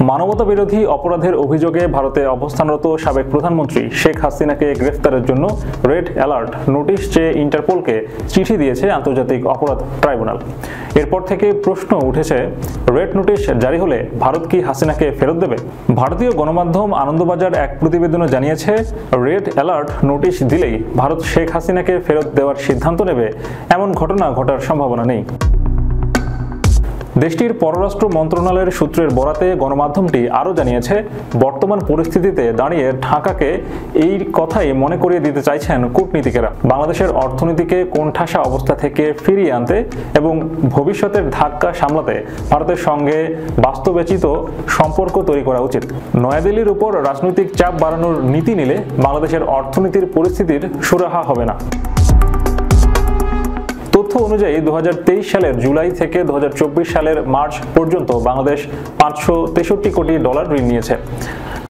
মানবতা বিরোধী অপরাধের অভিযোগে ভারতে অবস্থানরত সাবেক প্রধানমন্ত্রী শেখ হাসিনাকে গ্রেফতারের জন্য রেড অ্যালার্ট নোটিশ চেয়ে ইন্টারপোলকে চিঠি দিয়েছে আন্তর্জাতিক অপরাধ ট্রাইব্যুনাল। এরপর থেকে প্রশ্ন উঠেছে, রেড নোটিশ জারি হলে ভারত কি হাসিনাকে ফেরত দেবে? ভারতীয় গণমাধ্যম আনন্দবাজার এক প্রতিবেদনে জানিয়েছে, রেড অ্যালার্ট নোটিশ দিলেই ভারত শেখ হাসিনাকে ফেরত দেওয়ার সিদ্ধান্ত নেবে এমন ঘটনা ঘটার সম্ভাবনা নেই। দেশটির পররাষ্ট্র মন্ত্রণালয়ের সূত্রের বরাতে গণমাধ্যমটি আরও জানিয়েছে, বর্তমান পরিস্থিতিতে দাঁড়িয়ে ঢাকাকে এই কথাই মনে করিয়ে দিতে চাইছেন কূটনীতিকেরা। বাংলাদেশের অর্থনীতিকে কোণঠাসা অবস্থা থেকে ফিরিয়ে আনতে এবং ভবিষ্যতের ধাক্কা সামলাতে ভারতের সঙ্গে বাস্তবচিত সম্পর্ক তৈরি করা উচিত। নয়াদিল্লির উপর রাজনৈতিক চাপ বাড়ানোর নীতি নিলে বাংলাদেশের অর্থনীতির পরিস্থিতির সুরাহা হবে না। তথ্য অনুযায়ী 2023 সালের জুলাই থেকে 2024 সালের মার্চ পর্যন্ত বাংলাদেশ $563 কোটি ঋণ নিয়েছে।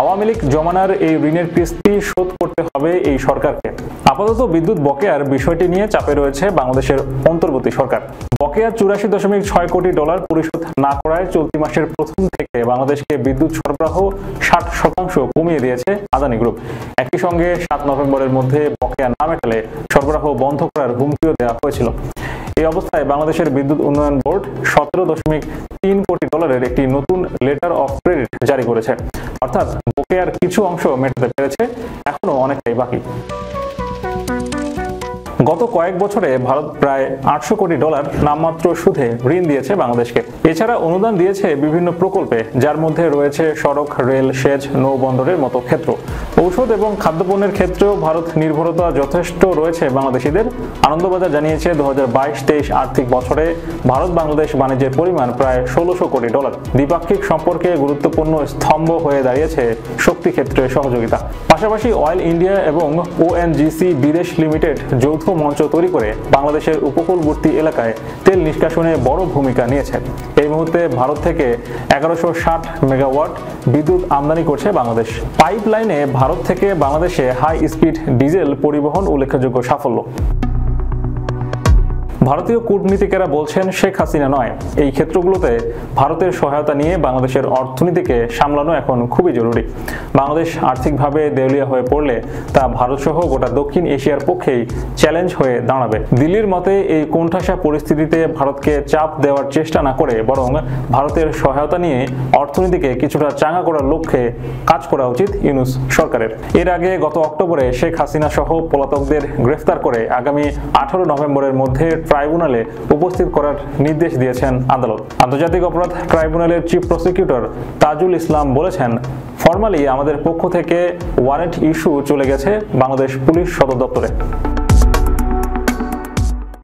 আওয়ামী লীগ জমানার এই ঋণের কিস্তি শোধ করতে হবে এই সরকারকে। আপাতত বিদ্যুৎ বকেয়ার বিষয়টি নিয়ে চাপে রয়েছে বাংলাদেশের অন্তর্বর্তী সরকার। বকেয়া $84.6 কোটি পরিশোধ না করায় চলতি মাসের প্রথম থেকে বাংলাদেশকে বিদ্যুৎ সরবরাহ 60% কমিয়ে দিয়েছে আদানি গ্রুপ। একই সঙ্গে 7 নভেম্বরের মধ্যে বকেয়া না মেটালে সরবরাহ বন্ধ করার হুমকিও দেওয়া হয়েছিল। এই অবস্থায় বাংলাদেশের বিদ্যুৎ উন্নয়ন বোর্ড $17.3 কোটি একটি নতুন লেটার অফ ক্রেডিট জারি করেছে। অর্থাৎ বকেয়ার কিছু অংশ মেটাতে পেরেছে, এখনো অনেকটাই বাকি। গত কয়েক বছরে ভারত প্রায় $800 কোটি নামমাত্র সুদে ঋণ দিয়েছে বাংলাদেশকে। এছাড়া অনুদান দিয়েছে বিভিন্ন প্রকল্পে, যার মধ্যে রয়েছে সড়ক, রেল, সেচ, নৌবন্দরের মতো ক্ষেত্র। ঔষধ এবং খাদ্যপণ্যের ক্ষেত্রেও ভারত নির্ভরতা যথেষ্ট রয়েছে বাংলাদেশিদের। আনন্দবাজার জানিয়েছে, 2022-23 আর্থিক বছরে ভারত বাংলাদেশ বাণিজ্যের পরিমাণ প্রায় $1600 কোটি। দ্বিপাক্ষিক সম্পর্কে গুরুত্বপূর্ণ স্তম্ভ হয়ে দাঁড়িয়েছে শক্তি ক্ষেত্রে সহযোগিতা। পাশাপাশি অয়েল ইন্ডিয়া এবং ওএনজিসি বিদেশ লিমিটেড যৌথ মঞ্চ তৈরি করে বাংলাদেশের উপকূলবর্তী এলাকায় তেল নিষ্কাশনে বড় ভূমিকা নিয়েছে। এই মুহূর্তে ভারত থেকে 1160 মেগাওয়াট বিদ্যুৎ আমদানি করছে বাংলাদেশ। পাইপলাইনে ভারত থেকে বাংলাদেশে হাই স্পিড ডিজেল পরিবহন উল্লেখযোগ্য সাফল্য। ভারতীয় কূটনীতিকেরা বলছেন, শেখ হাসিনা নয়, এই ক্ষেত্রগুলোতে ভারতের সহায়তা নিয়ে বাংলাদেশের অর্থনীতিকে সামলানো এখন খুবই জরুরি। বাংলাদেশ আর্থিকভাবে দেউলিয়া হয়ে পড়লে তা ভারতসহ গোটা দক্ষিণ এশিয়ার পক্ষেই চ্যালেঞ্জ হয়ে দাঁড়াবে। দিল্লির মতে এই কোণঠাসা পরিস্থিতিতে ভারতকে চাপ দেওয়ার চেষ্টা না করে বরং ভারতের সহায়তা নিয়ে অর্থনীতিকে কিছুটা চাঙ্গা করার লক্ষ্যে কাজ করা উচিত ইউনূস সরকারের। এর আগে গত অক্টোবরে শেখ হাসিনা সহ পলাতকদের গ্রেফতার করে আগামী 18 নভেম্বরের মধ্যে ট্রাইব্যুনালে উপস্থিত করার নির্দেশ দিয়েছেন আদালত। আন্তর্জাতিক অপরাধ ট্রাইব্যুনালের চিফ প্রসিকিউটর তাজুল ইসলাম বলেছেন, ফরমালি আমাদের পক্ষ থেকে ওয়ারেন্ট ইস্যু চলে গেছে বাংলাদেশ পুলিশ সদর দপ্তরে।